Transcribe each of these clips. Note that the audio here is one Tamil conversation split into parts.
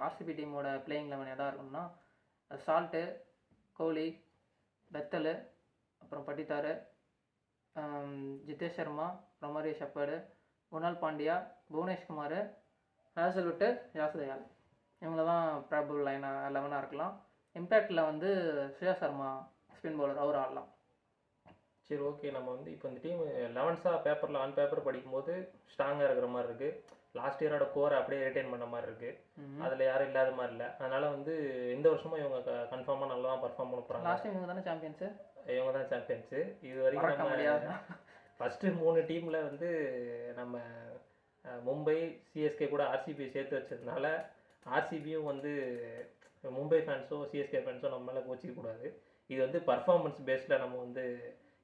ஆர்சிபி டீமோட பிளேயிங் 11 எதாக இருக்கும்னா சால்ட்டு, கோலி, பெத்தல், அப்புறம் பட்டித்தாரு, ஜிதேஷ் சர்மா, ரொமாரியோ ஷெப்பர்டு, குணால் பாண்டியா, புவனேஷ்குமார், ஹேசல்வுட்டு, யாஸ்தயால் இவங்கள தான் ப்ராபபிள் 11 இருக்கலாம். இம்பேக்டில் வந்து ஸ்ரேயா சர்மா ஸ்பின் பவுலர் அவர் ஆடலாம். சரி, ஓகே. நம்ம வந்து இப்போ இந்த டீம் 11 பேப்பரில் ஆன் பேப்பர் படிக்கும்போது ஸ்ட்ராங்காக இருக்கிற மாதிரி இருக்குது. லாஸ்ட் இயரோட கோரை அப்படியே ரிட்டைன் பண்ண மாதிரி இருக்குது. அதில் யாரும் இல்லாத மாதிரி இல்லை. அதனால் வந்து இந்த வருஷமும் இவங்க கன்ஃபார்மாக நல்லா தான் பர்ஃபார்ம் பண்ண போகிறாங்க. லாஸ்ட் டைம் இவங்க தானே சாம்பியன்ஸு. இவங்க தான் சாம்பியன்ஸு. இது வரைக்கும் நம்ம ஃபஸ்ட்டு 3 டீமில் வந்து நம்ம மும்பை, சிஎஸ்கே கூட ஆர்சிபி சேர்த்து வச்சதுனால ஆர்சிபியும் வந்து மும்பை ஃபேன்ஸோ சிஎஸ்கே ஃபேன்ஸோ நம்ம மேலே கோச்சிக்கக்கூடாது. இது வந்து பர்ஃபார்மன்ஸ் பேஸில் நம்ம வந்து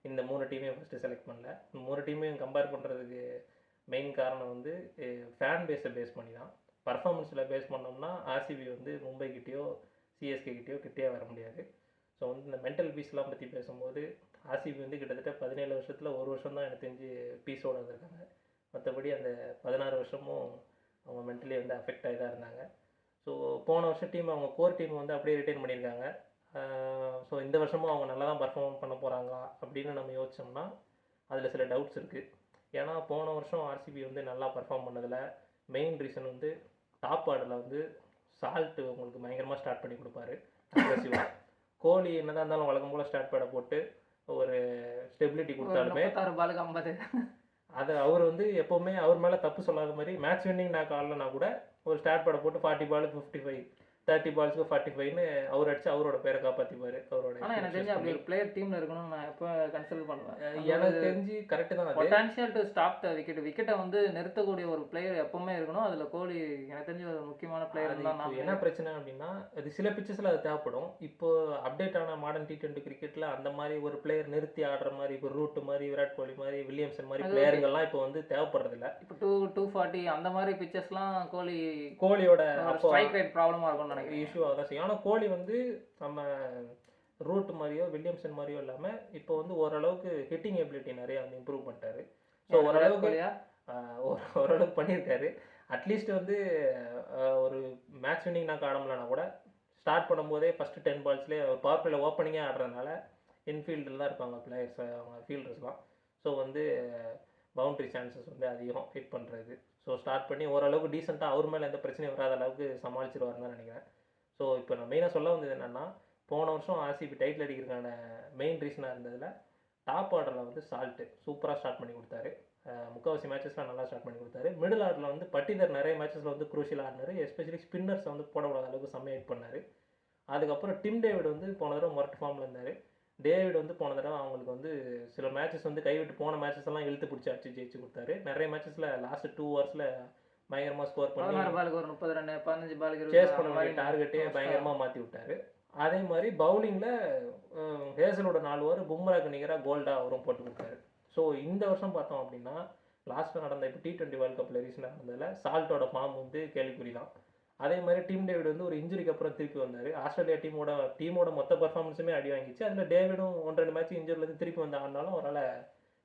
இந்த 3 டீமையும் ஃபஸ்ட்டு செலக்ட் பண்ணல. 3 டீமையும் கம்பேர் பண்ணுறதுக்கு மெயின் காரணம் வந்து ஃபேன் பேஸை பேஸ் பண்ணி தான். பர்ஃபார்மன்ஸில் பேஸ் பண்ணோம்னா ஆர்சிபி வந்து மும்பைக்கிட்டேயோ சிஎஸ்கேக்கிட்டேயோ கிட்டே வர முடியாது. ஸோ வந்து இந்த மென்டல் பீஸ்லாம் பற்றி பேசும்போது ஆர்சிபி வந்து கிட்டத்தட்ட 17 வருஷத்தில் ஒரு வருஷம் தான் எனக்கு தெரிஞ்சு பீஸோடு இருந்திருக்காங்க. மற்றபடி அந்த 16 வருஷமும் அவங்க மென்டலி வந்து அஃபெக்ட் ஆகி தான் இருந்தாங்க. ஸோ போன வருஷம் டீம் அவங்க கோர் டீம் வந்து அப்படியே ரிட்டைன் பண்ணியிருக்காங்க. ஸோ இந்த வருஷமும் அவங்க நல்லா தான் பர்ஃபார்ம் பண்ண போகிறாங்க அப்படின்னு நம்ம யோசிச்சோம்னா அதில் சில டவுட்ஸ் இருக்குது. ஏன்னா போன வருஷம் ஆர்சிபி வந்து நல்லா பர்ஃபார்ம் பண்ணதில் மெயின் ரீசன் வந்து டாப் ஆர்டரில் வந்து சால்ட்டு உங்களுக்கு பயங்கரமாக ஸ்டார்ட் பண்ணி கொடுப்பாரு அக்ரெசிவாக. கோலி என்னதான் இருந்தாலும் வழக்கம் போல் ஸ்டார்ட் பேடை போட்டு ஒரு ஸ்டெபிலிட்டி கொடுத்தாலுமே அதை அவர் வந்து எப்போவுமே அவர் மேலே தப்பு சொல்லாத மாதிரி மேட்ச் வின்னிங் நான் ஆடலனா கூட ஒரு ஸ்டார்ட் பேடை போட்டு 40 பாலுக்கு 55, 30 பால்ஸ்க்கு 45ன்னு அவர் அடிச்சு அவரோட பேரை காப்பாற்றிப்பார். அவரோட ஆனால் எனக்கு தெரிஞ்சு அப்படி ஒரு பிளேயர் டீமில் இருக்கணும்னு நான் எப்போ கன்சிடர் பண்ணுவேன். எனக்கு தெரிஞ்சு கரெக்டு தான். பொட்டான்ஷியல் டு ஸ்டாப் த விக்கெட்டை வந்து நிறுத்தக்கூடிய ஒரு பிளேயர் எப்பவுமே இருக்கணும். அதில் கோலி எனக்கு தெரிஞ்ச ஒரு முக்கியமான பிளேயர் தான். என்ன பிரச்சனை அப்படின்னா அது சில பிச்சஸில் அது தேவைப்படும். இப்போ அப்டேட் ஆன மாடர்ன் T20 கிரிக்கெட்டில் அந்த மாதிரி ஒரு பிளேயர் நிறுத்தி ஆடுற மாதிரி இப்போ ரூட் மாதிரி, விராட் கோலி மாதிரி, வில்லியம்சன் மாதிரி பிளேயர்கள்லாம் இப்போ வந்து தேவைப்படுறதில்ல. இப்போ 240 அந்த மாதிரி பிச்சஸ்லாம் கோலியோட ஸ்ட்ரைக் ரேட் ப்ராப்ளமாக இருக்கும்னு நினைக்கிறேன். இஷ்யூ ஆக தான் செய்யும். ஆனால் கோலி வந்து நம்ம ரூட் மாதிரியோ வில்லியம்சன் மாதிரியோ இல்லாமல் இப்போ வந்து ஓரளவுக்கு ஹிட்டிங் எபிலிட்டி நிறையா வந்து இம்ப்ரூவ் பண்ணிட்டாரு. ஸோ ஓரளவுக்கு பண்ணியிருக்காரு. அட்லீஸ்ட் வந்து ஒரு மேட்ச் வின்னிங் நான் ஆடமுலனா கூட ஸ்டார்ட் பண்ணும்போதே ஃபஸ்ட்டு 10 பால்ஸ்லேயே பவர் பிளேல ஓப்பனிங்கே ஆடுறதுனால இன்ஃபீல்டில் தான் இருப்பாங்க பிளேயர்ஸ், அவங்க ஃபீல்டர்ஸ்லாம். ஸோ வந்து பவுண்ட்ரி சான்சஸ் வந்து அதிகம் ஹிட் பண்ணுறது. ஸோ ஸ்டார்ட் பண்ணி ஓரளவுக்கு டீசெண்டாக அவர் மேலே எந்த பிரச்சனையும் வராத அளவுக்கு சமாளிச்சிருவாருன்னு தான் நினைக்கிறேன். ஸோ இப்போ நான் மெயினாக சொல்ல வந்தது என்னென்னா, போன வருஷம் ஆர்சிபி டைட்டில் அடிக்கிறதுக்கான மெயின் ரீசனாக இருந்ததில் டாப் ஆர்டரில் வந்து சால்ட்டு சூப்பராக ஸ்டார்ட் பண்ணி கொடுத்தாரு. முக்கால்வாசி மேட்சஸ்லாம் நல்லா ஸ்டார்ட் பண்ணி கொடுத்தாரு. மிடில் ஆர்டரில் வந்து பட்டிதர் நிறைய மேட்சஸில் வந்து குரூஷியல் ஆடினார். எஸ்பெஷலி ஸ்பின்னர்ஸை வந்து போடக்கூடாத அளவுக்கு செம்மையாக ஹிட் பண்ணார். அதுக்கப்புறம் டிம் டேவிட் வந்து போன தடவை மொரட்டு ஃபார்மில் இருந்தார். டேவிட் வந்து போன தடவை அவங்களுக்கு வந்து சில மேட்சஸ் வந்து கைவிட்டு போன மேட்சஸ் எல்லாம் இழுத்து பிடிச்சி அடிச்சு ஜெயிச்சு கொடுத்தாரு. நிறைய மேட்சஸில் லாஸ்ட் 2 ஹவர்ஸில் பயங்கரமாக ஸ்கோர் பண்ணி 16 பாலுக்கு ஒரு 30 ரன் 15 பாலுக்கு சேஸ் பண்ண வேண்டிய டார்கெட்டே பயங்கரமாக மாற்றி விட்டார். அதே மாதிரி பவுலிங்கில் ஹேசலோட 4 ஓவர் பும்ராக்கு நிகராக கோல்டாக அவரும் போட்டு கொடுத்தாரு. ஸோ இந்த வருஷம் பார்த்தோம் அப்படின்னா லாஸ்ட்டில் நடந்த இப்போ T20 வேர்ல்டு கப்பில் ரீசனாக இருந்ததில் சால்ட்டோட ஃபார்ம் வந்து கேள்விக்குறி தான். அதே மாதிரி டீம் டேவிட் வந்து ஒரு இன்ஜுரிக்கு அப்புறம் திருப்பி வந்தார். ஆஸ்திரேலியா டீமோட மொத்த பர்ஃபார்மன்ஸுமே அடி வாங்கிச்சு. அதில் டேவிடும் 1-2 மேட்ச் இன்ஜுரிலேருந்து திருப்பி வந்து ஆடினாலும் அவரால்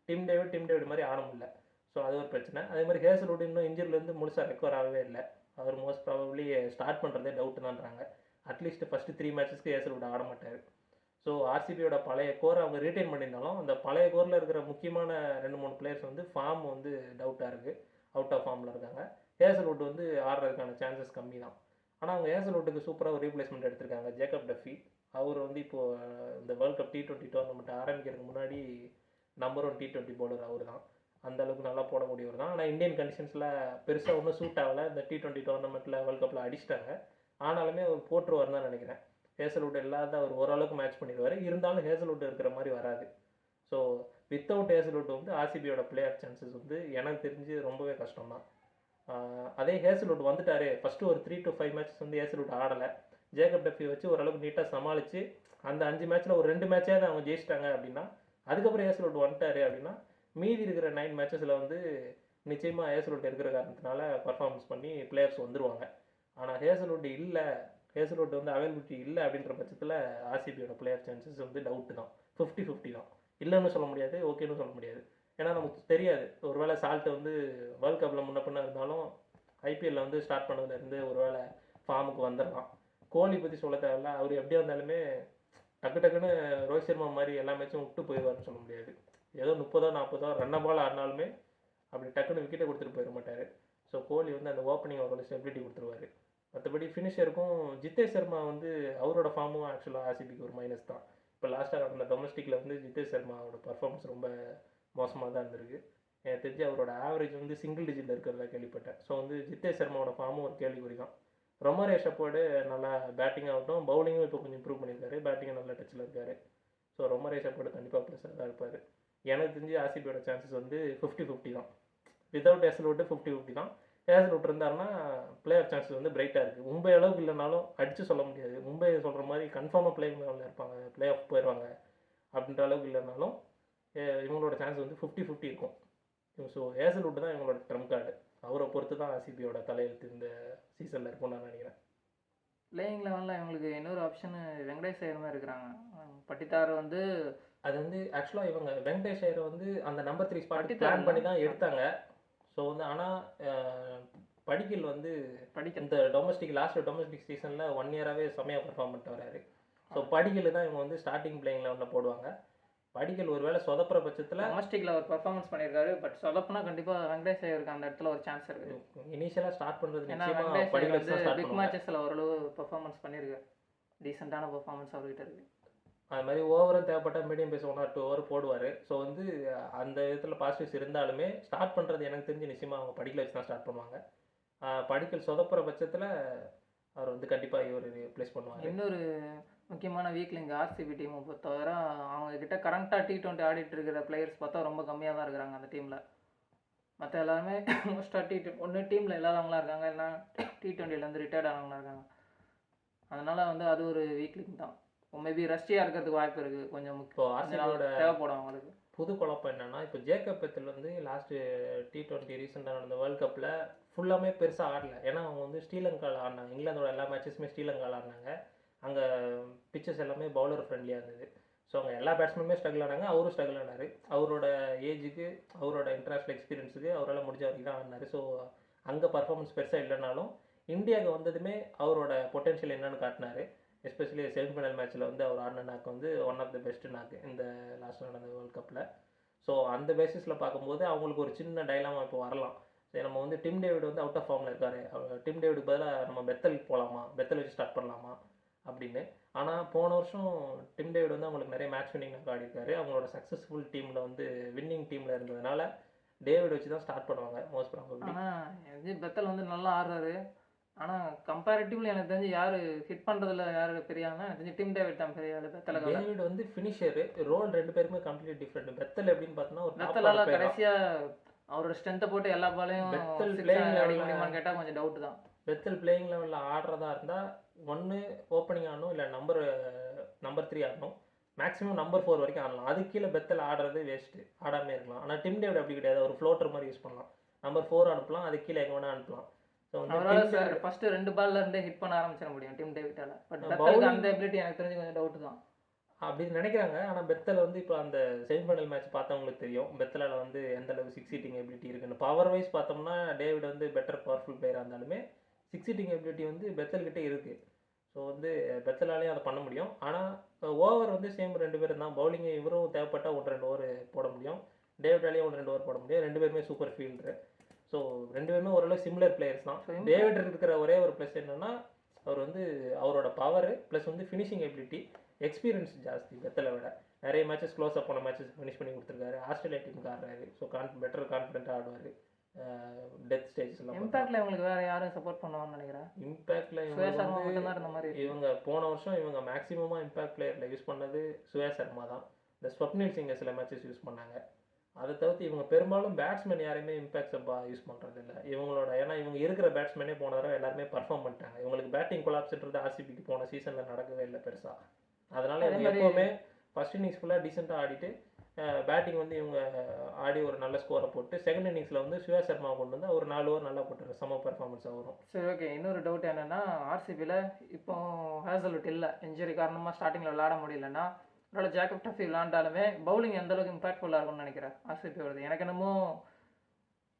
டீம் டேவிட் மாதிரி ஆட முடியல. ஸோ அது ஒரு பிரச்சனை. அதே மாதிரி ஹேசல்வுட் இன்னும் இன்ஜுரிலேருந்து முழுசாக ரெக்கவர் ஆகவே இல்லை. அவர் மோஸ்ட் ப்ராபப்ளி ஸ்டார்ட் பண்ணுறதே டவுட்டு தான்றாங்க. அட்லீஸ்ட் ஃபஸ்ட்டு 3 மேட்சஸ்க்கு ஹேசல்வுட் ஆட மாட்டார். ஸோ ஆர்சிபியோட பழைய கோரை அவங்க ரீட்டைன் பண்ணியிருந்தாலும் அந்த பழைய கோரில் இருக்கிற முக்கியமான 2-3 பிளேயர்ஸ் வந்து ஃபார்ம் வந்து டவுட்டாக இருக்குது, அவுட் ஆஃப் ஃபார்மில் இருக்காங்க. ஹேசல்வுட் வந்து ஆடுறதுக்கான சான்சஸ் கம்மி தான். ஆனால் அவங்க ஹேசல்வுட்டுக்கு சூப்பராக ஒரு ரீப்ளேஸ்மெண்ட் எடுத்திருக்காங்க, ஜேக்கப் டஃபி. அவர் வந்து இப்போது இந்த வேர்ல்டு கப் T20 டோர்னமெண்ட் ஆரம்பிக்கிறதுக்கு முன்னாடி நம்பர் 1 T20 பவுலர் அவர் தான். அந்த அளவுக்கு நல்லா போடக்கூடியவர் தான். ஆனால் இந்தியன் கண்டிஷன்ஸில் பெருசாக ஒன்றும் சூட் ஆகலை. இந்த T20 டோர்னமெண்ட்டில் வேர்ல்டு கப்பில் அடிச்சிட்டாங்க. ஆனாலுமே அவர் போட்டுருவார் தான் நினைக்கிறேன். ஹேசல்வுட் இல்லாத அவர் ஓரளவுக்கு மேட்ச் பண்ணிடுவார். இருந்தாலும் ஹேசல்வுட் இருக்கிற மாதிரி வராது. ஸோ வித்தவுட் ஹேசல்வுட் வந்து ஆர்சிபியோட பிளே ஆஃப் சான்சஸ் வந்து எனக்கு தெரிஞ்சு ரொம்பவே கஷ்டம் தான். அதே ஹேசல்வுட் வந்துட்டார், ஃபஸ்ட்டு ஒரு 3 to 5 மேட்சஸ் வந்து ஹேசல்வுட் ஆடலை. ஜேக்கப் டஃபி வச்சு ஓரளவுக்கு நீட்டாக சமாளித்து அந்த 5 மேட்ச்சில் ஒரு 2 மேட்சாவது அவங்க ஜெயிச்சிட்டாங்க அப்படின்னா, அதுக்கப்புறம் ஹேசல்வுட் வந்துட்டார் அப்படின்னா மீதி இருக்கிற 9 மேட்சஸில் வந்து நிச்சயமாக ஹேசல்வுட் இருக்கிற காரணத்தினால பர்ஃபார்மன்ஸ் பண்ணி பிளேயர்ஸ் வந்துடுவாங்க. ஆனால் ஹேசல்வுட் வந்து அவைலபிலிட்டி இல்லை அப்படின்ற பட்சத்தில் ஆர்சிபியோட பிளேயர் சான்சஸ் வந்து டவுட்டு தான். 50-50 தான். இல்லைன்னு சொல்ல முடியாது, ஓகேன்னு சொல்ல முடியாது. ஏன்னா நமக்கு தெரியாது, ஒருவேளை சால்ட்டு வந்து வேர்ல்டு கப்பில் முன்ன பின்ன இருந்தாலும் ஐபிஎல்லில் வந்து ஸ்டார்ட் பண்ணதுலேருந்து ஒருவேளை ஃபார்முக்கு வந்துடலாம். கோலி பற்றி சொல்ல தேவையில்ல, அவர் எப்படி வந்தாலுமே டக்கு டக்குன்னு ரோஹித் சர்மா மாதிரி எல்லா மேட்சும் விட்டு போயிடுவார்னு சொல்ல முடியாது. ஏதோ 30-40 ரன்ன பால் ஆடினாலுமே அப்படி டக்குன்னு விக்கெட்டை கொடுத்துட்டு போயிட மாட்டார். ஸோ கோலி வந்து அந்த ஓப்பனிங் அவரோட ஸ்டெபிலிட்டி கொடுத்துருவாரு. மற்றபடி ஃபினிஷருக்கும் ஜித்தேஷ் சர்மா வந்து அவரோட ஃபார்மும் ஆக்சுவலாக ஆர்சிபிக்கு ஒரு மைனஸ் தான். இப்போ லாஸ்ட்டாக நடந்த டொமஸ்டிக்கில் வந்து ஜித்தேஷ் சர்மாவோட பர்ஃபார்மன்ஸ் ரொம்ப மோசமாக தான் இருந்திருக்கு. எனக்கு தெரிஞ்சு அவரோட ஆவரேஜ் வந்து சிங்கிள் டிஜிட்டில் இருக்கிறதா கேள்விப்பட்டேன். ஸோ வந்து ஜித்தேஷ் சர்மாவோட ஃபார்மும் ஒரு கேள்விக்குறி தான். ரொமாரியோ ஷெப்பர்டு நல்லா பேட்டிங் ஆகட்டும், பவுலிங்கும் இப்போ கொஞ்சம் இம்ப்ரூவ் பண்ணியிருக்காரு, பேட்டிங்கும் நல்ல டச்சில் இருக்காரு. ஸோ ரொமாரியோ ஷெப்பர்டு கண்டிப்பாக ப்ளஸ்ஸாக தான் இருப்பார். எனக்கு தெரிஞ்சு ஆர்சிபியோட சான்சஸ் வந்து 50-50 தான். வித்தவுட் ஹேசல்வுட் 50-50 தான். ஹேசல்வுட் இருந்தாருன்னா பிளே ஆஃப் சான்சஸ் வந்து பிரைட்டாக இருக்குது. மும்பை அளவுக்கு இல்லைனாலும் அடித்து சொல்ல முடியாது. மும்பை சொல்கிற மாதிரி கன்ஃபார்மாக பிளேயிங் லெவலில் இருப்பாங்க, பிளே ஆஃப் போயிடுவாங்க அப்படின்ற அளவுக்கு இல்லைனாலும் இவங்களோட சான்ஸ் வந்து 50-50 இருக்கும். ஸோ ஹேசல்வுட் தான் இவங்களோட ட்ரம்ப் கார்டு. அவரை பொறுத்து தான் ஆர்சிபியோட தலையெழுத்து இந்த சீசனில் இருக்கும்னு நான் நினைக்கிறேன். பிளேயிங் லெவலில் இவங்களுக்கு இன்னொரு ஆப்ஷன் வெங்கடேஷ் ஐயர் மாதிரி இருக்கிறாங்க. பட்டித்தார் வந்து அது வந்து ஆக்சுவலாக இவங்க வெங்கடேஷ் ஐயரை வந்து அந்த நம்பர் 3 ஸ்பாட் பிளான் பண்ணி தான் எடுத்தாங்க. ஸோ வந்து ஆனால் படிக்கல் வந்து இந்த லாஸ்ட் டொமஸ்டிக் சீசனில் 1 இயராகவே செம்மையாக பர்ஃபார்ம் பண்ணிட்டு வராரு. ஸோ படிக்கல் தான் இவங்க வந்து ஸ்டார்டிங் பிளேயிங் லெவலில் போடுவாங்க. படிக்கல் ஒரு வேளை சொதப்புற பட்சத்தில் டொமஸ்டிக்கில் ஒரு பர்ஃபார்மன்ஸ் பண்ணியிருக்காரு. பட் சொதப்புனா கண்டிப்பாக வெங்கடேஷ் ஐயருக்கு அந்த இடத்துல ஒரு சான்ஸ் இருக்குது. இனிஷியலாக ஸ்டார்ட் பண்ணுறது ஏன்னா வெங்கடேஷ் ஐயர் வந்து பிக் மேட்சஸில் ஓரளவு பர்ஃபார்மன்ஸ் பண்ணியிருக்காரு. டீசெண்டான பர்ஃபார்மன்ஸ் அவர்கிட்ட இருக்குது. அது மாதிரி ஓவரும் தேவைப்பட்டால் மீடியம் பேஸ் 1 or 2 ஓவர் போடுவார். ஸோ வந்து அந்த விதத்தில் பாசிட்டிவ்ஸ் இருந்தாலுமே ஸ்டார்ட் பண்ணுறது எனக்கு தெரிஞ்சு நிச்சயமாக அவங்க படிக்கல் வச்சு தான் ஸ்டார்ட் பண்ணுவாங்க. படிக்கல் சொதப்புற பட்சத்தில் அவர் வந்து கண்டிப்பாக இவர் ப்ளேஸ் பண்ணுவாங்க. இன்னொரு முக்கியமான வீக்கில் இங்கே ஆர்சிபி டீமை பொறுத்தவரை அவங்கக்கிட்ட கரண்ட்டாக T20 ஆடிட்டு இருக்கிற பிளேயர்ஸ் பார்த்தா ரொம்ப கம்மியாக தான் இருக்கிறாங்க அந்த டீமில். மற்ற எல்லாருமே மோஸ்ட்டாக ஒன்று டீமில் இல்லாதவங்களாம் இருக்காங்க, இல்லைனா T20லேருந்து ரிட்டையர்ட் ஆனவங்களாம் இருக்காங்க. அதனால் வந்து அது ஒரு வீக்லிங் தான். மேபி ரஷ்டியாக இருக்கிறதுக்கு வாய்ப்பு இருக்குது. கொஞ்சம் இப்போ ஆர்சிபியோட தேவைப்படும் அவங்களுக்கு. புது குழப்பம் என்னென்னா, இப்போ ஜேக்கப் பெத்தல் வந்து லாஸ்ட்டு T20 ரீசெண்டாக நடந்த வேர்ல்டு கப்பில் ஃபுல்லாமே பெருசாக ஆடலை. ஏன்னா அவங்க வந்து ஸ்ரீலங்காவில் ஆடினாங்க. இங்கிலாந்தோட எல்லா மேட்சஸுமே ஸ்ரீலங்காவில் ஆடினாங்க. அங்கே பிச்சர்ஸ் எல்லாமே பவுலர் ஃப்ரெண்ட்லியாக இருந்தது. ஸோ அவங்க எல்லா பேட்ஸ்மேனுமே ஸ்ட்ரகிள் ஆனாங்க, அவரும் ஸ்ட்ரகிள் ஆனார். அவரோட ஏஜுக்கு, அவரோட இன்டர்நேஷ்னல் எக்ஸ்பீரியன்ஸுக்கு அவரால் முடிஞ்ச வரைக்கும் தான் ஆடினார். ஸோ அங்கே பர்ஃபார்மன்ஸ் பெருசாக இல்லைனாலும் இந்தியாவுக்கு வந்ததுமே அவரோட பொட்டென்ஷியல் என்னென்னு காட்டினார். எஸ்பெஷலி செமிஃபைனல் மேட்ச்சில் வந்து அவர் ஆடின நாக்கு வந்து ஒன் ஆஃப் த பெஸ்ட் நாக்கு இந்த லாஸ்ட் நடந்த வேர்ல்டு கப்பில். ஸோ அந்த பேசிஸில் பார்க்கும்போது அவங்களுக்கு ஒரு சின்ன டைலாமா இப்போ வரலாம். சரி, நம்ம வந்து டிம் டேவிட் வந்து அவுட் ஆஃப் ஃபார்மில் இருக்கார், டிம் டேவிடுக்கு பதிலாக நம்ம பெத்தல் போகலாமா, பெத்தல் வச்சு ஸ்டார்ட் பண்ணலாமா அப்படின்னு. ஆனால் போன வருஷம் டிம் டேவிட் வந்து அவங்களுக்கு நிறைய மேட்ச் வின்னிங் நாக்கு ஆடிருக்காரு. அவங்களோட சக்ஸஸ்ஃபுல் டீமில் வந்து வின்னிங் டீமில் இருந்ததுனால டேவிட் வச்சு தான் ஸ்டார்ட் பண்ணுவாங்க மோஸ்ட் ப்ராபபிலி. ஆனால் பெத்தல் வந்து நல்லா ஆடுறாரு. ஆனால் கம்பேரிட்டிவ்லி எனக்கு தெரிஞ்சு யார் ஹிட் பண்ணுறதுல யார் பெரியாங்கன்னா எனக்கு தெரிஞ்சு டிம் டேவிட் தான் பெரிய ஆள். டேவிட் வந்து ஃபினிஷரு, ரோல் ரெண்டு பேருமே கம்ப்ளீட் டிஃப்ரெண்ட். பெத்தல் எப்படின்னு பார்த்தோன்னா ஒரு பெத்தலால கடைசியாக அவரோட ஸ்ட்ரென்த்தை போட்டு எல்லா பாலையும் பெத்தல் பிளேயிங் லெவலில் கேட்டால் கொஞ்சம் டவுட் தான். பெத்தல் பிளேயிங் லெவலில் ஆடுறதா இருந்தால் ஒன்று ஓப்பனிங் ஆடணும், இல்லை நம்பர் 3 ஆடணும், மேக்ஸிமம் நம்பர் 4 வரைக்கும் ஆடலாம். அதுக்கு கீழே பெத்தல் ஆடுறது வேஸ்ட்டு, ஆடாமே இருக்கலாம். ஆனால் டிம் டேவிட் அப்படி கிடையாது, ஒரு ஃப்ளோட்டர் மாதிரி யூஸ் பண்ணலாம். நம்பர் 4 அனுப்பலாம், அதுக்கு கீழே எங்கே வேணால் அனுப்பலாம். அவரால் ஃபர்ஸ்ட் 2 பால்ல இருந்தே ஹிட் பண்ண ஆரம்பிச்சிட முடியும் டிம் டேவிட்டால. பட் பெத்தலுக்கு அந்த எபிலிட்டி எனக்கு தெரிஞ்சு கொஞ்சம் டவுட் தான் அப்படின்னு நினைக்கிறாங்க. ஆனால் பெத்தல் வந்து இப்போ அந்த செமிஃபைனல் மேட்ச் பார்த்தவங்களுக்கு தெரியும் பெத்தலால் வந்து எந்த அளவு 6 ஹிட்டிங் எபிலிட்டி இருக்குன்னு. பவர் வைஸ் பார்த்தோம்னா டேவிட் வந்து பெட்டர் பவர்ஃபுல் பிளேயராக இருந்தாலுமே 6 ஹிட்டிங் எபிலிட்டி வந்து பெத்தல்கிட்டே இருக்குது. ஸோ வந்து பெத்தலாலேயும் அதை பண்ண முடியும். ஆனால் ஓவர் வந்து சேம் 2 பேரும் தான். பவுலிங்கை இவரும் தேவைப்பட்டால் 1-2 ஓவர் போட முடியும், டேவிடாலேயும் 1-2 ஓவர் போட முடியும். 2 பேருமே சூப்பர் ஃபீல்டரு. ஸோ 2 பேருமே ஓரளவு சிமிலர் பிளேயர்ஸ் தான். டேவிட் இருக்கிற ஒரே ஒரு ப்ளஸ் என்னென்னா அவர் வந்து அவரோட பவர் ப்ளஸ் வந்து ஃபினிஷிங் எபிலிட்டி, எக்ஸ்பீரியன்ஸ் ஜாஸ்தி பெத்தலை விட. நிறைய மேட்சஸ் க்ளோஸ் அப் போன மேட்சஸ் ஃபினிஷ் பண்ணி கொடுத்துருக்காரு. ஆஸ்திரேலியா டீமுக்கு ஆடுறாரு. ஸோ பெட்டர் கான்ஃபிடென்ட்டாக ஆடுவார். டெத் ஸ்டேஜ்லாம் இம்பாக்ட்ல இவங்களுக்கு வேறு யாரும் சப்போர்ட் பண்ணுவாங்கன்னு நினைக்கிறேன். இம்பாக்டில் இவங்க போன வருஷம் இவங்க மேக்ஸிமமாக இம்பாக்ட் பிளேயரில் யூஸ் பண்ணது சுயா சர்மா தான். இந்த ஸ்வப்னில் சிங்கை சில மேட்சஸ் யூஸ் பண்ணாங்க. அதை தவிர்த்து இவங்க பெரும்பாலும் பேட்ஸ்மேன் யாரையுமே இம்பாக்ட் சப்பாக யூஸ் பண்ணுறது இல்லை இவங்களோட. ஏன்னா இவங்க இருக்கிற பேட்ஸ்மேனே போன தடவை எல்லாருமே பர்ஃபார்ம் பண்ணிட்டாங்க. இவங்களுக்கு பேட்டிங் கொலாப்ஸ்ன்றது ஆர்சிபிக்கு போன சீசனில் நடக்கவே இல்லை பெருசாக. அதனால் இவங்க எப்போவுமே ஃபர்ஸ்ட் இன்னிங்ஸ் ஃபுல்லாக டீசெண்டாக ஆடிட்டு பேட்டிங் வந்து இவங்க ஆடி ஒரு நல்ல ஸ்கோரை போட்டு செகண்ட் இன்னிங்ஸில் வந்து சுயா சர்மா கொண்டு வந்து ஒரு 4 ஓவர் நல்லா போட்டுருங்க, செம்ம பர்ஃபார்மன்ஸாக வரும். சரி, ஓகே. இன்னொரு டவுட் என்னென்னா ஆர்சிபியில் இப்போ ஹேசல்வுட் இல்லை, இன்ஜுரி காரணமாக ஸ்டார்டிங்கில் விளாட முடியலன்னா அதனால் ஜேக்கப் டஃபி விளாண்டாலுமே பவுலிங் எந்த அளவுக்கு இம்பாக்ட்ஃபுல்லாக இருக்கும்னு நினைக்கிறேன் ஆர்சிபி வருது. எனக்கு என்னமோ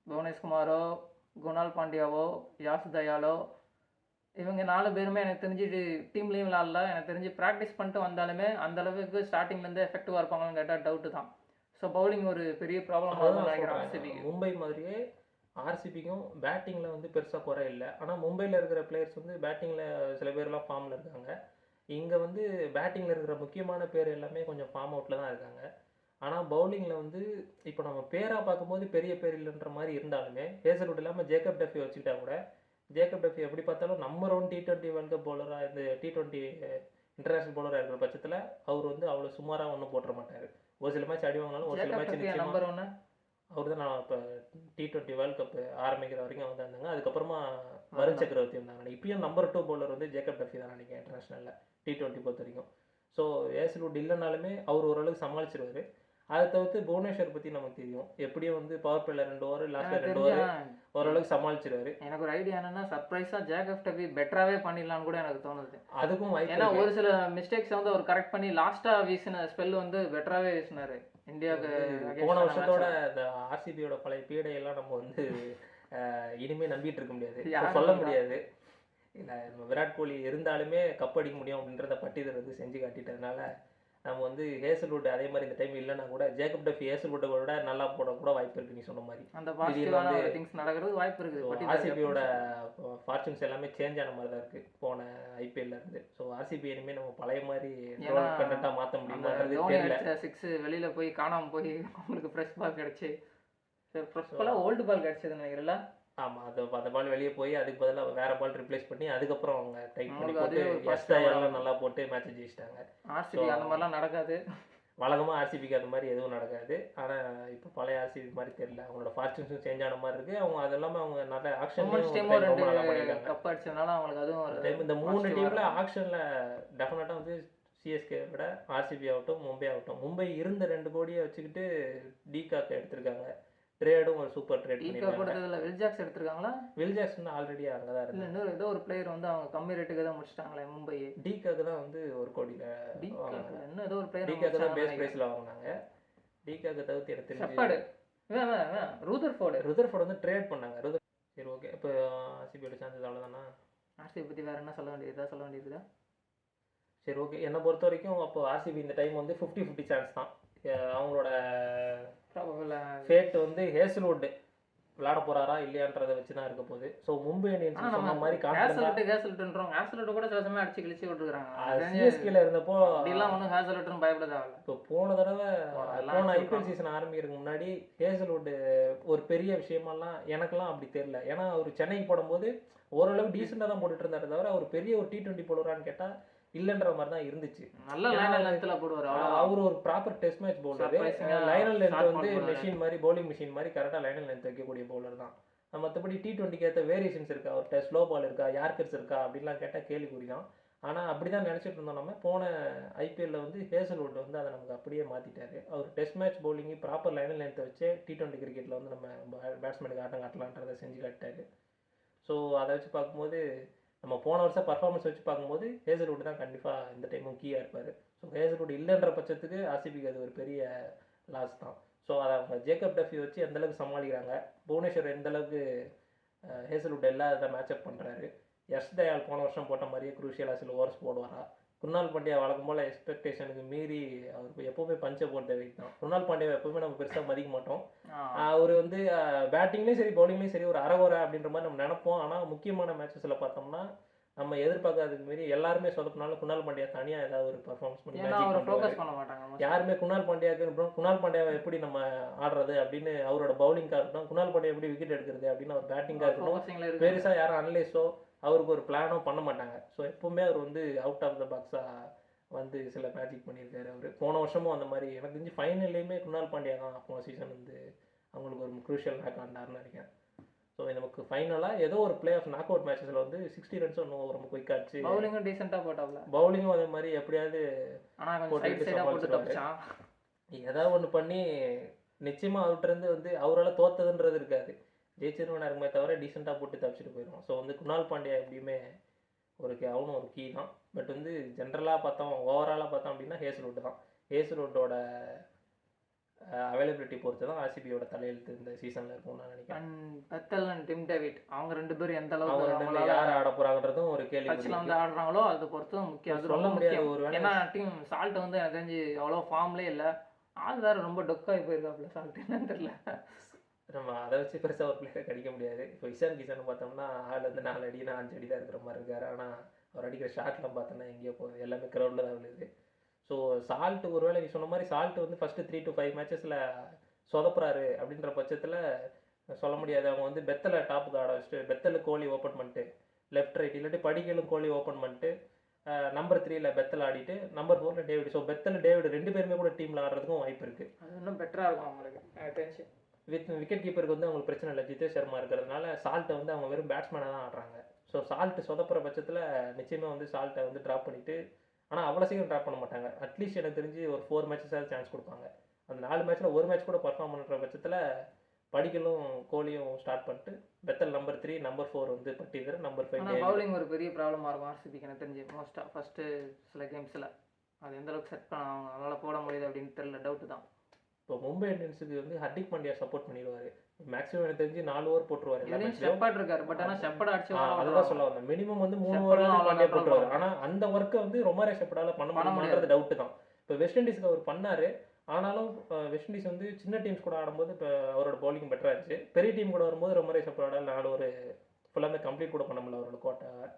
புவனேஷ்குமாரோ, குணால் பாண்டியாவோ, யாஸ் தயாலோ, இவங்க 4 பேருமே எனக்கு தெரிஞ்சு டீம்லேயும் விளாடல. எனக்கு தெரிஞ்சு ப்ராக்டிஸ் பண்ணிட்டு வந்தாலுமே அந்த அளவுக்கு ஸ்டார்டிங்லேருந்து எஃபெக்டிவாக இருப்பாங்கன்னு கேட்டால் டவுட்டு தான். ஸோ பவுலிங் ஒரு பெரிய ப்ராப்ளமாக அதான் இருக்கும்னு நான் நினைக்கிறேன் சொல்கிறேன், ஆர்சிபிக்கு. மும்பை மாதிரியே ஆர்சிபிக்கும் பேட்டிங்கில் வந்து பெருசாக குறை இல்லை. ஆனால் மும்பையில் இருக்கிற பிளேயர்ஸ் வந்து பேட்டிங்கில் சில பேர்லாம் ஃபார்மில் இருக்காங்க. இங்கே வந்து பேட்டிங்கில் இருக்கிற முக்கியமான பேர் எல்லாமே கொஞ்சம் ஃபார்ம் அவுட்டில் தான் இருக்காங்க. ஆனால் பவுலிங்கில் வந்து இப்போ நம்ம பேராக பார்க்கும்போது பெரிய பேர் இல்லைன்ற மாதிரி இருந்தாலுமே ஹேசல்வுட் இல்லாமல் ஜேக்கப் டஃபி வச்சுக்கிட்டா கூட ஜேக்கப் டஃபி எப்படி பார்த்தாலும் நம்பர் 1 T20 வேர்ல்டு கப் பவுலராக இந்த T20 இன்டர்நேஷனல் பவுலராக இருக்கிற பட்சத்தில் அவர் வந்து அவ்வளோ சுமாராக ஒன்றும் போட்டுற மாட்டார். ஒரு சில மேட்ச் அடி வாங்கினாலும் ஒரு சில மேட்ச் நிச்சயமாக நம்பர் 1 அவர் தான். நான் இப்போ T20 வேர்ல்டு கப் ஆரம்பிக்கிற வரைக்கும் வந்தாங்க. அதுக்கப்புறமா வருண் சக்கரவர்த்தி வந்தாங்க. இப்பயும் நம்பர் 2 பவுலர் வந்து ஜேக்கப் டஃபி தான் நினைக்கிறேன் இன்டர்நேஷனலில் T20 பொறுத்த வரைக்கும். ஸோ ஹேசல்வுட் இல்லைனாலுமே அவர் ஓரளவுக்கு சமாளிச்சிருவார். அதை தவிர்த்து புவனேஸ்வர் பற்றி நமக்கு தெரியும், எப்படியும் வந்து பவர் பிளேல 2 ஓவர் லாஸ்ட்டில் 2 ஓவர் ஓரளவுக்கு சமாளிச்சிருவாரு. எனக்கு ஒரு ஐடியா என்னன்னா சர்ப்ரைஸாக ஜேக்கப் டஃபி பெட்டராகவே பண்ணிடலான்னு கூட எனக்கு தோணுது. அதுக்கும் வாய்ப்பு ஏன்னா ஒரு சில மிஸ்டேக்ஸ் வந்து அவர் கரெக்ட் பண்ணி லாஸ்ட்டாக வீசின ஸ்பெல் வந்து பெட்டராகவே வீசினாரு இந்தியாவுக்கு. போன வருஷத்தோட இந்த ஆர்சிபியோட பழைய பீடையெல்லாம் நம்ம வந்து இனிமேல் நம்பிட்டு இருக்க முடியாது, சொல்ல முடியாது. இல்லை நம்ம விராட் கோலி இருந்தாலுமே கப் அடிக்க முடியும் அப்படின்றத பட்டிதர் வந்து செஞ்சு காட்டிட்டதுனால நம்ம வந்து ஹேசல்வுட் அதே மாதிரி இந்த டைம் இல்லைன்னா கூட ஜேக்கப் டஃபி ஹேசல்வுட்டை விட நல்லா போட கூட வாய்ப்பு இருக்கு. நீ சொன்ன மாதிரி அந்த பாசிட்டிவான திங்ஸ் நடக்கிறது வாய்ப்பு இருக்குது. ஆர்சிபியோட ஃபார்ச்சூன்ஸ் எல்லாமே சேஞ்ச் ஆன மாதிரி தான் இருக்கு போன ஐபிஎல்ல இருந்து. ஸோ ஆர்சிபி இனிமேல் நம்ம பழைய மாதிரி கண்டென்ட்டாக மாற்ற முடியுமான்றது தெரியல. 6 வெளியில் போய் காணாமல் போய் அவங்களுக்கு ஃப்ரெஷ் பால் கிடச்சி ஃப்ரெஷ் பாலாக ஓல்டு பால் கிடச்சதுன்னு நினைக்கிறேன்ல. ஆமாம், அந்த பால் வெளியே போய் அதுக்கு பதிலாக வேற பால் ரிப்ளேஸ் பண்ணி அதுக்கப்புறம் அவங்க டைப் பண்ணி போட்டு எஸ்டாயெல்லாம் நல்லா போட்டு மேட்ச் ஜெயிச்சிட்டாங்க. ஆர்சிபி அந்த மாதிரிலாம் நடக்காது. வழக்கமாக ஆர்சிபிக்கு அந்த மாதிரி எதுவும் நடக்காது. ஆனால் இப்போ பழைய ஆர்சிபி மாதிரி தெரியல, அவங்களோட ஃபார்ச்சூன்ஸும் சேஞ்ச் ஆன மாதிரி இருக்குது. அவங்க அது எல்லாமே அவங்க நல்ல ஆக்ஷன் கப் அடிச்சதுனால அவங்களுக்கு அதுவும் இந்த 3 டீமில் ஆக்ஷனில் டெஃபினட்டாக வந்து சிஎஸ்கே விட ஆர்சிபி ஆகட்டும் மும்பை ஆகட்டும், மும்பை இருந்த 2 கோடியை வச்சுக்கிட்டு டிகாக்கை எடுத்திருக்காங்க. ட்ரேடும் ஒரு சூப்பர் ட்ரேட் பண்ணிருக்காங்க. வில்ஜாக்ஸ் எடுத்திருக்காங்களா? வில்ஜாக்ஸ் வந்து ஆல்ரெடி அங்கே தான் இருக்கு. இன்னொரு ஏதோ ஒரு பிளேயர் வந்து அவங்க கம்மி ரேட்டுக்கு தான் முடிச்சிட்டாங்களே மும்பை. டிகாக்கு தான் வந்து 1 கோடியில் இன்னும் ஏதோ ஒரு பிளேயர் டிகாக்கு தான் பேஸ் பிரைஸில் வாங்கினாங்க. டிகாக்கு தவிர்த்து எனக்கு தெரிஞ்சு ருதர்ஃபோர்டு வந்து ட்ரேட் பண்ணாங்க. சரி ஓகே, இப்போ ஆர்சிபியோட சான்சஸ் அவ்வளோதானா? ஆர்சிபி பற்றி வேறு என்ன சொல்ல வேண்டியதா? சரி ஓகே, என்னை பொறுத்த வரைக்கும் அப்போ ஆர்சிபி இந்த டைம் வந்து 50-50 சான்ஸ் தான். அவங்களோட ஃபேட் வந்து ஹேசல்வுட் விளையாட போறாரா இல்லையான்றதை வச்சு தான் இருக்க போகுது. ஸோ மும்பை இந்தியன்ஸ் சொன்ன மாதிரி ஹேசல்வுட் கூட சில சமயம் அடிச்சு கிழிச்சு விட்டுருக்காங்க. சிஎஸ்கேல இருந்தப்போ அப்படிலாம் ஒன்றும் ஹேசல்வுட்னு பயப்பட தேவையில்ல. இப்போ போன தடவை போன ஐபிஎல் சீசன் ஆரம்பிக்கிறதுக்கு முன்னாடி ஹேசல்வுட் ஒரு பெரிய விஷயமெல்லாம் எனக்கெல்லாம் அப்படி தெரியல. ஏன்னா அவர் சென்னைக்கு போடும்போது ஓரளவு டீசெண்டாக தான் போட்டுட்டு இருந்தாரு தவிர அவர் பெரிய ஒரு T20 போடுறான்னு கேட்டால் இல்லைன்ற மாதிரி தான் இருந்துச்சு. நல்ல லைனல் லென்த்ல போடுவார். அவர் ஒரு proper test match bowler. Lionel length வந்து மெஷின் மாதிரி பவுலிங் மிஷின் மாதிரி கரெக்டாக லைனல் லென்த் வைக்கக்கூடிய பவுலர் தான். மற்றபடி T20க்கு ஏற்ற வேரியேஷன்ஸ் இருக்கா, அவர்கிட்ட ஸ்லோ பால் இருக்கா, யார்கர்ஸ் இருக்கா அப்படின்லாம் கேட்டால் கேள்விக்குறி தான். ஆனால் அப்படி தான் நினச்சிட்டு இருந்தோம் நம்ம. போன ஐபிஎல்ல வந்து ஹேசல்வுட் வந்து அதை நமக்கு அப்படியே மாற்றிட்டாரு. அவர் டெஸ்ட் மேட்ச் பவுலிங்கு ப்ராப்பர் லைனல் லென்த்தை வச்சு T20 கிரிக்கெட்டில் வந்து நம்ம பேட்ஸ்மேனுக்கு ஆட்டம் காட்டலான்றதை செஞ்சு காட்டாரு. ஸோ அதை வச்சு பார்க்கும்போது நம்ம போன வருஷம் பர்ஃபார்மன்ஸ் வச்சு பார்க்கும்போது ஹேசல்வுட் தான் கண்டிப்பாக இந்த டைமும் கீயாக இருப்பார். ஸோ ஹேசல்வுட் இல்லைன்ற பட்சத்துக்கு ஆர்சிபிக்கு அது ஒரு பெரிய லாஸ் தான். ஸோ அதை அவங்க ஜேக்கப் டஃபி வச்சு எந்தளவுக்கு சமாளிக்கிறாங்க, புவனேஸ்வர் எந்தளவுக்கு ஹேசல்வுட் இல்லாத மேட்சப் பண்ணுறாரு. எஸ் தயால் போன வருஷம் போட்ட மாதிரியே குரூஷியலாக சில ஓவர்ஸ் போடுவாரா. குருணால் பாண்டியா வழக்கம் போல் எக்ஸ்பெக்டேஷனுக்கு மீறி அவருக்கு எப்போவுமே பஞ்சை போட்ட வைக் தான். குருணால் பாண்டியா எப்போவுமே நம்ம பெருசாக மதிக்க மாட்டோம். அவர் வந்து பேட்டிங்லேயும் சரி பவுலிங்லேயும் சரி ஒரு அறகுறை அப்படின்ற மாதிரி நம்ம நினைப்போம். ஆனால் முக்கியமான மேட்சஸில் பார்த்தோம்னா நம்ம எதிர்பார்க்காததுக்கு மீறி எல்லாருமே சொதப்பினாலும் குருணால் பாண்டியா தனியாக ஏதாவது ஒரு பர்ஃபார்மன்ஸ் பண்ணி யாருமே குருணால் பாண்டியாவுக்கு குருணால் பாண்டியாவை எப்படி நம்ம ஆடுறது அப்படின்னு அவரோட பவுலிங்காக இருக்கட்டும், குருணால் பாண்டியா எப்படி விக்கெட் எடுக்கிறது அப்படின்னு அவர் பேட்டிங்காக இருக்கட்டும் பெருசாக யாரும் அனலைஸோ அவருக்கு ஒரு பிளானோ பண்ண மாட்டாங்க. ஸோ எப்பவுமே அவர் வந்து அவுட் ஆஃப் த பாக்ஸாக வந்து சில மேஜிக் பண்ணியிருக்காரு. அவர் போன வருஷமும் அந்த மாதிரி எனக்கு தெரிஞ்சு ஃபைனல்லையுமே குருணால் பாண்டியா தான் போன சீசன் வந்து அவங்களுக்கு ஒரு குரூஷியல் மேட்ச் ஆண்டாருன்னு நினைக்கிறேன். ஸோ நமக்கு ஃபைனலாக ஏதோ ஒரு பிளே ஆஃப் நாக் அவுட் மேட்சஸில் வந்து 60 ரன்ஸ் ஒன்று ரொம்ப குயிக் ஆச்சு. பவுலிங்கும் டீசெண்டாக போட்டாப்ல. பவுலிங்கும் அதே மாதிரி எப்படியாவது ஏதாவது ஒன்று பண்ணி நிச்சயமாக அவர்கிட்ட வந்து அவரால் தோத்ததுன்றது இருக்காது, ஜெயிச்சிருவனா இருக்குமே தவிர டீசெண்டாக போட்டு தப்பிச்சுட்டு போயிடும். ஸோ வந்து குருணால் பாண்டியா எப்படியுமே அவனும் ஒரு கீ தான். பட் வந்து ஜென்ரலாக பார்த்தோம் ஓவராலாக பார்த்தோம் அப்படின்னா ஹேசல்வுட் தான். ஹேசல்வுட்டோட அவைலபிலிட்டி பொறுத்து தான் ஆர்சிபியோட தலையெழுத்து இந்த சீசனில் இருக்கும்னு நான் நினைக்கிறேன். And Bethel and Tim David அவங்க 2 பேரும் எந்த அவங்க அளவுக்கு ரெண்டு அவங்களால யார் ஆட போகிறாங்கன்றதும் ஒரு கேள்வி. டச்சில் வந்து ஆடுறாங்களோ அது பொறுத்து முக்கியம். அது சொல்ல ரொம்ப முடியாது முக்கியம். ஒரு வேளை. ஏன்னா டீம் சால்ட் வந்து எனக்கு தெரிஞ்சு அவ்வளோ ஃபார்ம்லேயே இல்லை. ஆள் வேறு ரொம்ப டொக்காகி போயிருக்காப்புல சால்ட், என்னன்னு தெரியல. நம்ம அதை வச்சு பெருசாக ஒரு பிளேயரை கடிக்க முடியாது. இப்போ இஷான் கிஷன் பார்த்தோம்னா ஆள் வந்து 4 அடி 5 அடி தான் இருக்கிற மாதிரி இருக்காரு. ஆனால் அவர் அடிக்கிற ஷாட்லாம் பார்த்தோன்னா எங்கேயோ போகுது, எல்லாமே கிரௌண்டில் தான் விழுது. ஸோ சால்ட் ஒருவேளை நீ சொன்ன மாதிரி சால்ட் வந்து ஃபஸ்ட்டு 3 to 5 மேட்சஸில் சொதப்புறாரு அப்படின்ற பட்சத்தில் சொல்ல முடியாது. அவங்க வந்து பெத்தலை டாப்புக்கு ஆட வச்சுட்டு பெத்தலு கோலி ஓப்பன் பண்ணிட்டு லெஃப்ட் ரைட் இல்லாட்டி படிக்கலும் கோலி ஓப்பன் பண்ணிட்டு நம்பர் 3ல பெத்தல் ஆடிட்டு நம்பர் 4ல டேவிட். ஸோ பெத்தல் டேவிட் 2 பேருமே கூட டீமில் ஆடுறதுக்கும் வாய்ப்பு இருக்குது. அது இன்னும் பெட்டராக இருக்கும் அவங்களுக்கு எனக்கு தெரிஞ்சு. விக்கெட் கீப்பருக்கு வந்து அவங்களுக்கு பிரச்சனை இல்லை, ஜிதேஷ் சர்மா இருக்கிறதுனால சால்ட்டை வந்து அவங்க வெறும் பேட்ஸ்மேனாக தான் ஆடுறாங்க. ஸோ சால்ட்டு சொதப்புற பட்சத்தில் நிச்சயமாக வந்து சால்ட்டை வந்து ட்ராப் பண்ணிவிட்டு, ஆனால் அவ்வளோ சீக்கிரம் ட்ராப் பண்ண மாட்டாங்க. அட்லீஸ்ட் எனக்கு தெரிஞ்சு ஒரு 4 மேட்சஸாவது சான்ஸ் கொடுப்பாங்க. அந்த 4 மேட்ச்சில் ஒரு மேட்ச் கூட பர்ஃபார்ம் பண்ணுற பட்சத்தில் படிக்கலும் கோலியும் ஸ்டார்ட் பண்ணிட்டு பெத்தல் நம்பர் 3 நம்பர் 4 வந்து பட்டிதர் நம்பர் 5. ஆனால் பவுலிங் ஒரு பெரிய ப்ராப்ளமாக இருக்கும் ஆர்சிபிக்கு எனக்கு தெரிஞ்சு. மோஸ்ட்டாக ஃபஸ்ட்டு சில கேம்ஸில் அது எந்த அளவுக்கு செட் பண்ண அவங்க அவங்களால போட முடியுது அப்படின்னு தெரியல, டவுட்டு தான். இப்போ மும்பை இந்தியன்ஸுக்கு வந்து ஹர்திக் பாண்டியா சப்போர்ட் பண்ணிடுவார். மேக்ஸிமம் எனக்கு தெரிஞ்சு 4 ஓவர் போட்டுருவார் எல்லா மேட்ச்லயும். ஷெப்பர்ட் இருக்காரு, பட் ஆனால் ஷெப்பர்ட் அடிச்சு அதுதான் சொல்ல வந்தேன். மினிமம் வந்து 3 ஓவர் பாண்டியா போட்டுருவார். ஆனால் அந்த ஒர்க்கை வந்து ரொமாரே ஷெப்பர்டால பண்ண முடியுமான்றது டவுட்டு தான். இப்போ வெஸ்ட் இண்டீஸ்க்கு அவர் பண்ணார். ஆனாலும் வெஸ்ட் இண்டீஸ் வந்து சின்ன டீம்ஸ் கூட ஆடும்போது இப்போ அவரோட பவுலிங் பெட்டராக இருந்துச்சு. பெரிய டீம் கூட வரும்போது ரொமாரே ஷெப்பர்டால 4 ஓவர் ஃபுல்லாமே கம்ப்ளீட் கூட பண்ண முடியல அவரோட கோட்டாவை.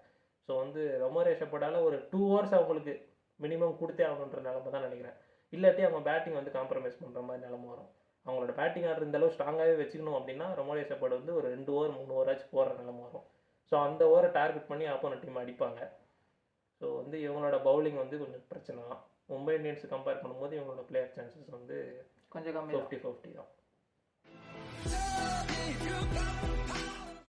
ஸோ வந்து ரொமாரே ஷெப்பர்டால ஒரு 2 ஓவர்ஸ் அவங்களுக்கு மினிமம் கொடுத்தே ஆகணுன்ற நிலமை தான் நினைக்கிறேன். இல்லாட்டி அவங்க பேட்டிங் வந்து காம்ப்ரமைஸ் பண்ணுற மாதிரி நிலமை வரும். அவங்களோட பேட்டிங் ஆடுற இந்த அளவு ஸ்ட்ராங்காகவே வச்சுக்கணும் அப்படின்னா ரொமாரே ஷெப்பர்ட் வந்து ஒரு 2 ஓவர் 3 ஓவராச்சும் போடுற நிலமை வரும். ஸோ அந்த ஓவரை டார்கெட் பண்ணி ஆப்போனன்ட் டீம் அடிப்பாங்க. ஸோ வந்து இவங்களோட பவுலிங் வந்து கொஞ்சம் பிரச்சனை தான். மும்பை இந்தியன்ஸ் கம்பேர் பண்ணும்போது இவங்களோட பிளேயர் சான்சஸ் வந்து கொஞ்சம் கம்மி 50-50 தான்.